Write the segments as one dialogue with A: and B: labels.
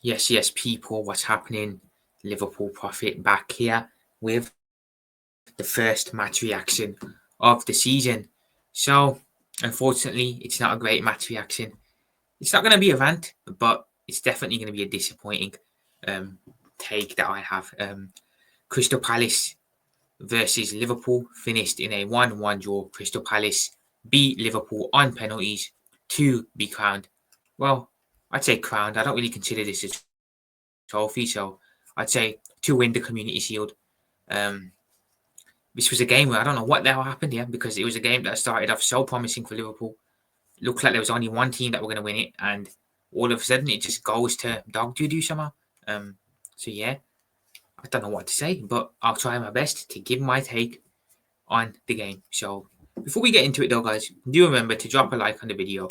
A: Yes, people, what's happening? Liverpool Prophet back here with the first match reaction of the season. So, unfortunately, it's not a great match reaction. It's not going to be a rant, but it's definitely going to be a disappointing um, take that I have. Crystal Palace versus Liverpool finished in a 1-1 draw. Crystal Palace beat Liverpool on penalties to be crowned. Well, I'd say crowned. I don't really consider this a trophy, so I'd say to win the Community Shield. Um, this was a game where I don't know what the hell happened here because it was a game that started off so promising for Liverpool. Looked like there was only one team that were going to win it, and all of a sudden it just goes to dog doo somehow. So yeah, I don't know what to say, but I'll try my best to give my take on the game. So before we get into it though, guys, do remember to drop a like on the video,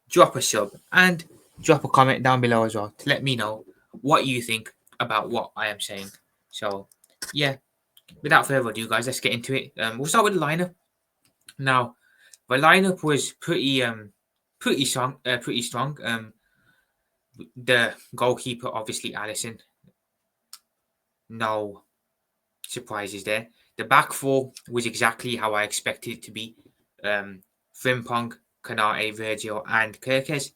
A: drop a sub, and drop a comment down below as well to let me know what you think about what I am saying. So yeah, without further ado, guys, let's get into it. We'll start with the lineup. Now, the lineup was pretty strong. The goalkeeper, obviously, Allison. No surprises there. The back four was exactly how I expected it to be. Frimpong, Kanate, Virgil, and Kirkes.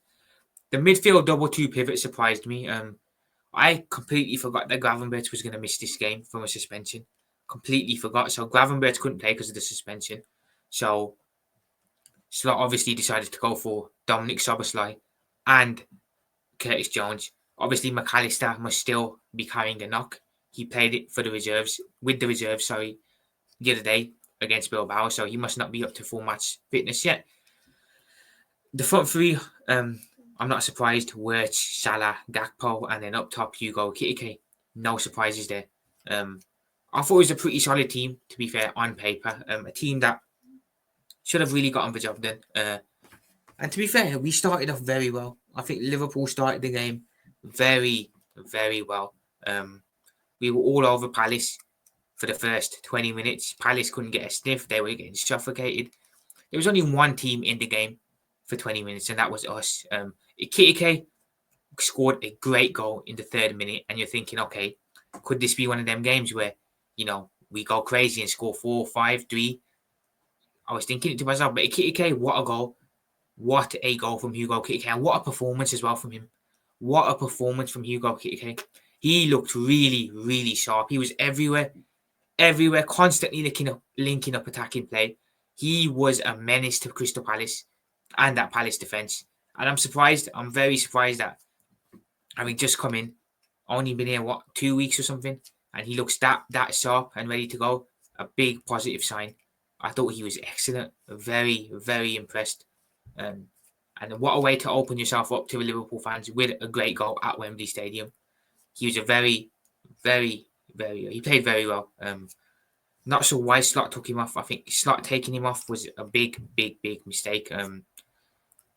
A: The midfield double two pivot surprised me. I completely forgot that Gravenberch was going to miss this game from a suspension. Completely forgot. So Gravenberch couldn't play because of the suspension. So Slot obviously decided to go for Dominic Soboslai and Curtis Jones. Obviously, McAllister must still be carrying a knock. He played it for the reserves, with the reserves, the other day against Bilbao, so he must not be up to full match fitness yet. The front three, I'm not surprised. Wirtz, Salah, Gakpo, and then up top, Hugo Kitike. No surprises there. I thought it was a pretty solid team, to be fair, on paper. A team that should have really gotten the job done. And to be fair, we started off very well. I think Liverpool started the game very, very well. We were all over Palace for the first 20 minutes. Palace couldn't get a sniff. They were getting suffocated. There was only one team in the game for 20 minutes, and that was us. Kitike scored a great goal in the third minute, and you're thinking, okay, could this be one of them games where, we go crazy and score 4, 5, 3? I was thinking it to myself, but Kitike, what a goal. What a goal from Hugo Kitike, and what a performance as well from him. What a performance from Hugo Kitike. He looked really, really sharp. He was everywhere, constantly linking up attacking play. He was a menace to Crystal Palace and that Palace defence. And I'm very surprised that having just come in, only been here, 2 weeks or something, and he looks that sharp and ready to go. A big positive sign. I thought he was excellent. Very, very impressed. And what a way to open yourself up to Liverpool fans with a great goal at Wembley Stadium. He was a very, very, he played very well. Not sure why Slot took him off. I think Slot taking him off was a big, big, big mistake.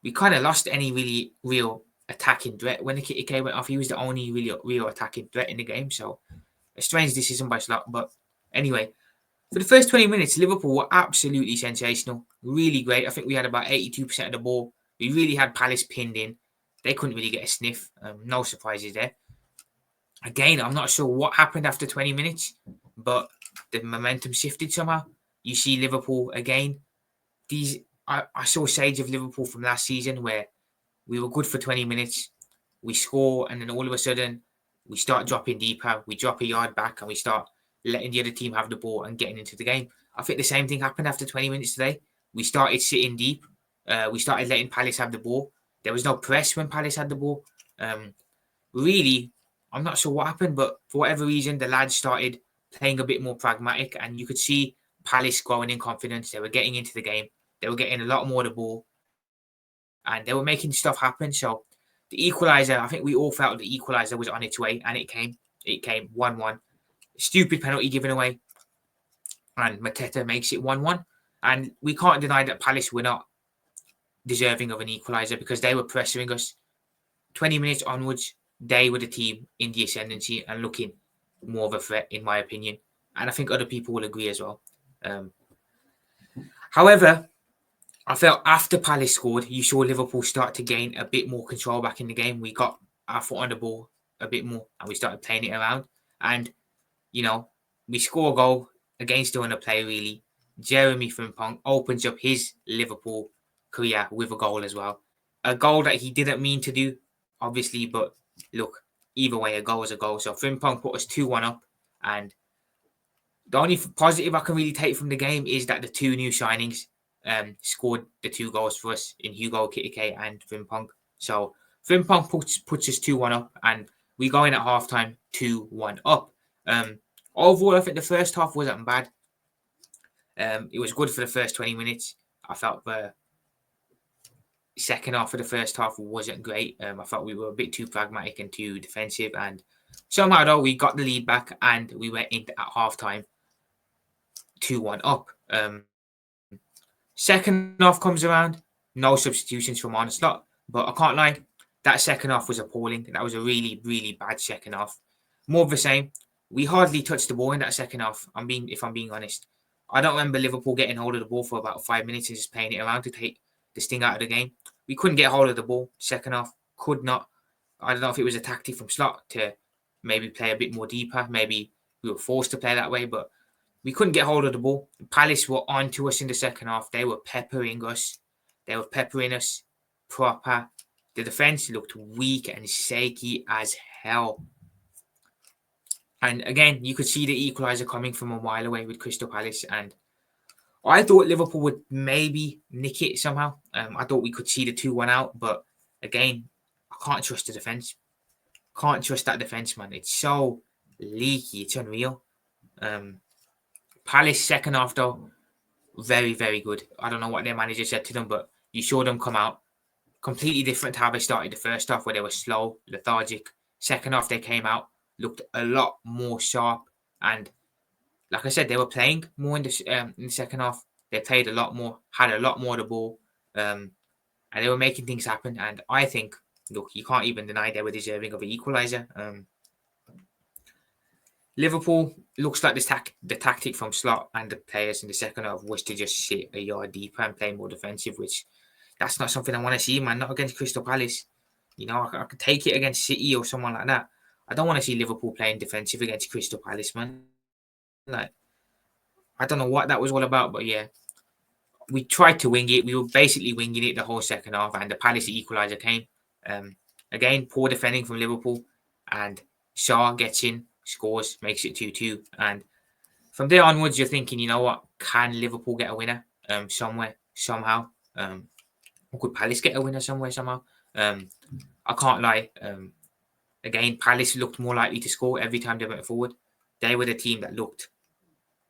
A: We kind of lost any really real attacking threat when the Kitike went off. He was the only really real attacking threat in the game. So a strange decision by Slot. But anyway, for the first 20 minutes, Liverpool were absolutely sensational. Really great. I think we had about 82% of the ball. We really had Palace pinned in. They couldn't really get a sniff. No surprises there. Again, I'm not sure what happened after 20 minutes, but the momentum shifted somehow. You see Liverpool again. I saw shades of Liverpool from last season where we were good for 20 minutes. We score, and then all of a sudden, we start dropping deeper. We drop a yard back, and we start letting the other team have the ball and getting into the game. I think the same thing happened after 20 minutes today. We started sitting deep. We started letting Palace have the ball. There was no press when Palace had the ball. Really, I'm not sure what happened, but for whatever reason, the lads started playing a bit more pragmatic, and you could see Palace growing in confidence. They were getting into the game. They were getting a lot more of the ball, and they were making stuff happen. So the equaliser, I think we all felt the equaliser was on its way, and it came. It came 1-1. Stupid penalty given away, and Mateta makes it 1-1. And we can't deny that Palace were not deserving of an equaliser because they were pressuring us. 20 minutes onwards, they were the team in the ascendancy and looking more of a threat, in my opinion. And I think other people will agree as well. However, I felt after Palace scored, you saw Liverpool start to gain a bit more control back in the game. We got our foot on the ball a bit more, and we started playing it around. And you know, we score a goal against doing a play. Really, Jeremy Frimpong opens up his Liverpool career with a goal as well. A goal that he didn't mean to do, obviously, but look, either way, a goal is a goal. So Frimpong put us 2-1 up, and the only positive I can really take from the game is that the two new signings scored the 2 goals for us in Hugo Kitike and Frimpong. So Frimpong puts us 2-1 up, and we go in at halftime 2-1 up. Overall, I think the first half wasn't bad. It was good for the first 20 minutes. I felt the second half of the first half wasn't great. I felt we were a bit too pragmatic and too defensive, and somehow though we got the lead back and we went into at halftime 2-1 up. Second half comes around, no substitutions from Arne Slot, but I can't lie, that second half was appalling. That was a really, really bad second half. More of the same. We hardly touched the ball in that second half. If I'm being honest, I don't remember Liverpool getting hold of the ball for about 5 minutes and just playing it around to take the sting out of the game. We couldn't get hold of the ball second half. Could not. I don't know if it was a tactic from Slot to maybe play a bit more deeper. Maybe we were forced to play that way, but we couldn't get hold of the ball. Palace were on to us in the second half. They were peppering us. They were peppering us proper. The defence looked weak and shaky as hell. And again, you could see the equaliser coming from a mile away with Crystal Palace. And I thought Liverpool would maybe nick it somehow. I thought we could see the 2-1 out. But again, I can't trust the defence. Can't trust that defence, man. It's so leaky. It's unreal. Palace second half, though, very, very good. I don't know what their manager said to them, but you saw them come out completely different to how they started the first half, where they were slow, lethargic. Second half, they came out, looked a lot more sharp, and like I said, they were playing more in the second half. They played a lot more, had a lot more of the ball, and they were making things happen. And I think, look, you can't even deny they were deserving of an equaliser. Liverpool looks like the tactic from Slot and the players in the second half was to just sit a yard deeper and play more defensive, which that's not something I want to see, man. Not against Crystal Palace. You know, I could take it against City or someone like that. I don't want to see Liverpool playing defensive against Crystal Palace, man. Like, I don't know what that was all about, but yeah, we tried to wing it. We were basically winging it the whole second half, and the Palace equaliser came. Again, poor defending from Liverpool, and Shaw gets in, scores, makes it 2-2. And from there onwards, you're thinking, you know what? Can Liverpool get a winner somewhere, somehow? Or could Palace get a winner somewhere, somehow? I can't lie. Again, Palace looked more likely to score every time they went forward. They were the team that looked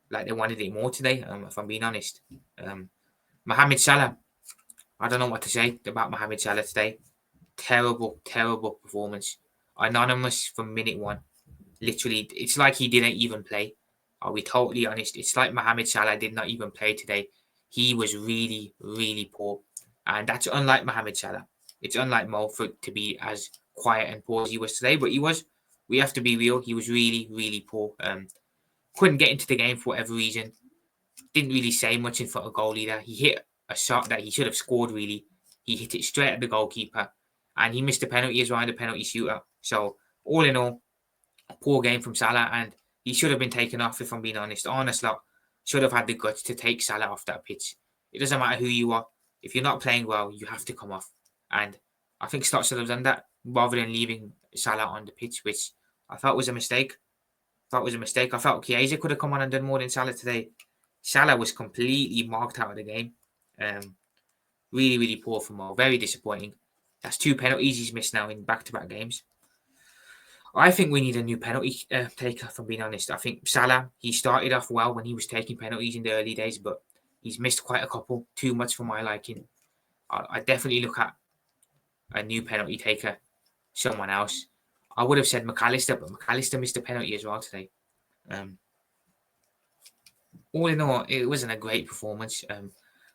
A: like they wanted it more today, if I'm being honest. Mohamed Salah, I don't know what to say about Mohamed Salah today. Terrible, terrible performance. Anonymous from minute one. Literally, it's like he didn't even play. Are we totally honest? It's like Mohamed Salah did not even play today. He was really, really poor. And that's unlike Mohamed Salah. It's unlike Mo for to be as quiet and poor as he was today, but he was. We have to be real. He was really, really poor. Couldn't get into the game for whatever reason. Didn't really say much in front of goal either. He hit a shot that he should have scored, really. He hit it straight at the goalkeeper. And he missed a penalty as well in the penalty shootout. So, all in all, poor game from Salah, and he should have been taken off, if I'm being honest. Arne Slot should have had the guts to take Salah off that pitch. It doesn't matter who you are. If you're not playing well, you have to come off. And I think Slot should have done that rather than leaving Salah on the pitch, which I thought was a mistake. I felt Chiesa could have come on and done more than Salah today. Salah was completely marked out of the game. Really, really poor from Mo. Very disappointing. That's 2 penalties he's missed now in back-to-back games. I think we need a new penalty taker, if I'm being honest. I think Salah, he started off well when he was taking penalties in the early days, but he's missed quite a couple. Too much for my liking. I definitely look at a new penalty taker, someone else. I would have said McAllister, but McAllister missed a penalty as well today. All in all, it wasn't a great performance.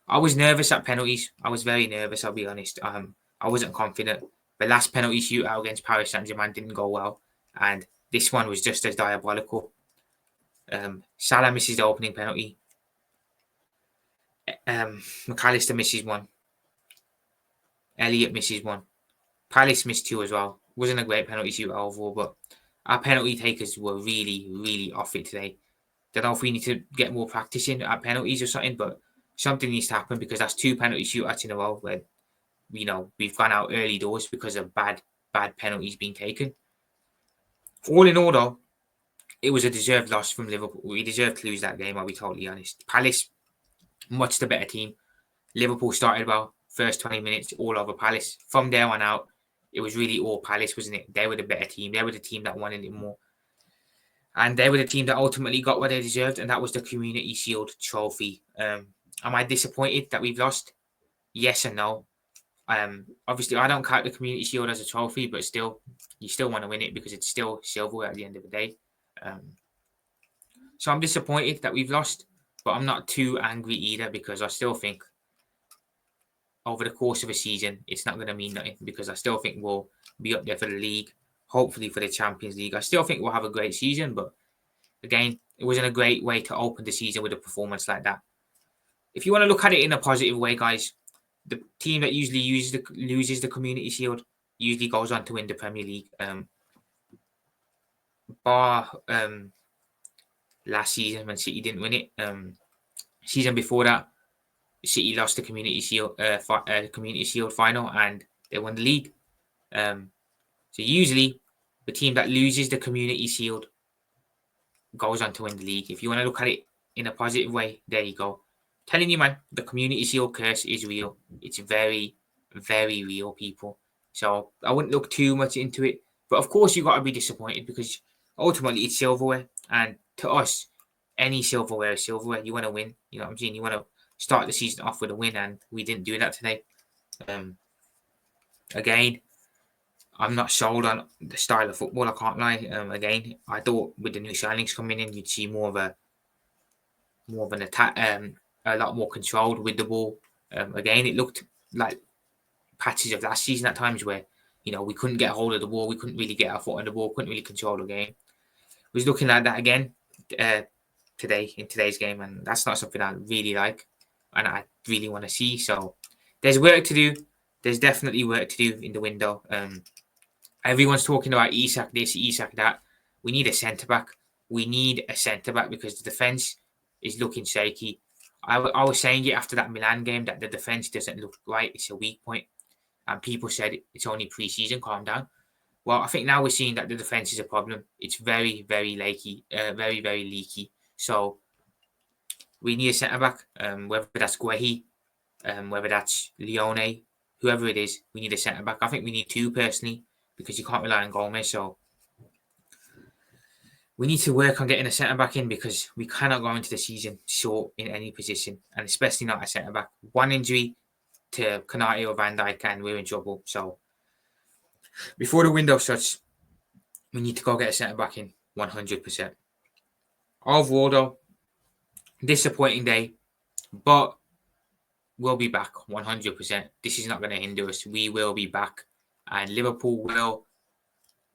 A: I was nervous at penalties. I was very nervous, I'll be honest. I wasn't confident. The last penalty shootout against Paris Saint-Germain didn't go well. And this one was just as diabolical. Salah misses the opening penalty. McAllister misses one. Elliott misses one. Palace missed 2 as well. Wasn't a great penalty shootout overall, but our penalty takers were really, really off it today. Don't know if we need to get more practice in at penalties or something, but something needs to happen because that's 2 penalty shootouts in a row where we've gone out early doors because of bad penalties being taken. All in all, though, it was a deserved loss from Liverpool. We deserved to lose that game, I'll be totally honest. Palace, much the better team. Liverpool started well, first 20 minutes, all over Palace. From there on out, it was really all Palace, wasn't it? They were the better team. They were the team that wanted it more. And they were the team that ultimately got what they deserved, and that was the Community Shield trophy. Am I disappointed that we've lost? Yes and no. Obviously, I don't count the Community Shield as a trophy, but still, you still want to win it because it's still silverware at the end of the day. So I'm disappointed that we've lost, but I'm not too angry either because I still think over the course of a season, it's not going to mean nothing because I still think we'll be up there for the league, hopefully for the Champions League. I still think we'll have a great season, but again, it wasn't a great way to open the season with a performance like that. If you want to look at it in a positive way, guys, the team that usually loses the Community Shield usually goes on to win the Premier League. Bar last season when City didn't win it. Season before that, City lost the Community Shield final and they won the league. So usually, the team that loses the Community Shield goes on to win the league. If you want to look at it in a positive way, there you go. Telling you, man, the Community Shield curse is real. It's very, very real, people. So I wouldn't look too much into it. But of course, you got to be disappointed because ultimately it's silverware. And to us, any silverware is silverware. You want to win. You know what I'm saying? You want to start the season off with a win, and we didn't do that today. Again, I'm not sold on the style of football. I can't lie. Again, I thought with the new signings coming in, you'd see more of an attack, a lot more controlled with the ball. Again, it looked like patches of last season at times where we couldn't get a hold of the ball, we couldn't really get our foot on the ball, couldn't really control the game. It was looking like that again today in today's game, and that's not something I really like, and I really want to see. So there's work to do. There's definitely work to do in the window. Everyone's talking about Isak this, Isak that. We need a centre back. We need a centre back because the defence is looking shaky. I was saying it after that Milan game that the defence doesn't look right. It's a weak point. And people said it's only pre-season, calm down. Well, I think now we're seeing that the defence is a problem. It's very, very leaky. Very, very leaky. So we need a centre back, whether that's Guehi, whether that's Leone, whoever it is, we need a centre back. I think we need 2 personally because you can't rely on Gomez. So we need to work on getting a centre back in because we cannot go into the season short in any position, and especially not a centre back. One injury to Konate or Van Dijk and we're in trouble. So before the window shuts, we need to go get a centre back in 100%. Overall, though, disappointing day, but we'll be back 100%. This is not going to hinder us. We will be back, and Liverpool will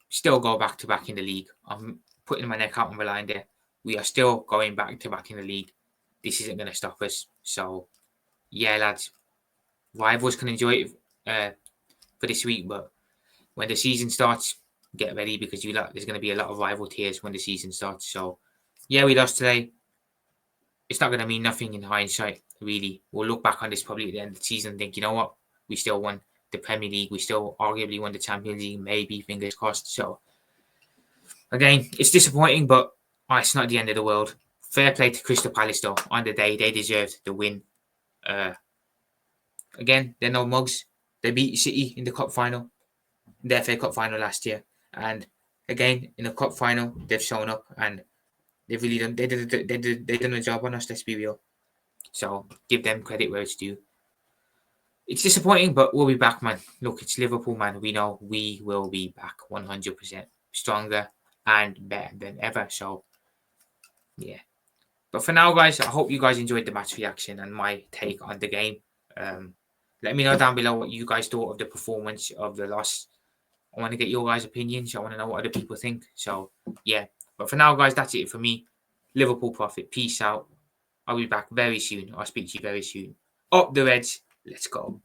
A: still go back to back in the league. I'm putting my neck out on the line there. We are still going back to back in the league. This isn't going to stop us. So, yeah, lads, rivals can enjoy it for this week, but when the season starts, get ready because there's going to be a lot of rival tears when the season starts. So, yeah, we lost today. It's not going to mean nothing in hindsight, really. We'll look back on this probably at the end of the season and think, you know what? We still won the Premier League. We still arguably won the Champions League, maybe, fingers crossed. So, again, it's disappointing, but it's not the end of the world. Fair play to Crystal Palace, though. On the day, they deserved the win. Again, they're no mugs. They beat City in the cup final, the FA Cup final last year. And again, in the cup final, they've shown up and they've really done. They done a job on us. Let's be real. So give them credit where it's due. It's disappointing, but we'll be back, man. Look, it's Liverpool, man. We know we will be back 100% stronger and better than ever. So, yeah. But for now, guys, I hope you guys enjoyed the match reaction and my take on the game. Let me know down below what you guys thought of the performance of the loss. I want to get your guys' opinions. I want to know what other people think. So, yeah. But for now, guys, that's it for me. Liverpool Prophet. Peace out. I'll be back very soon. I'll speak to you very soon. Up the Reds. Let's go.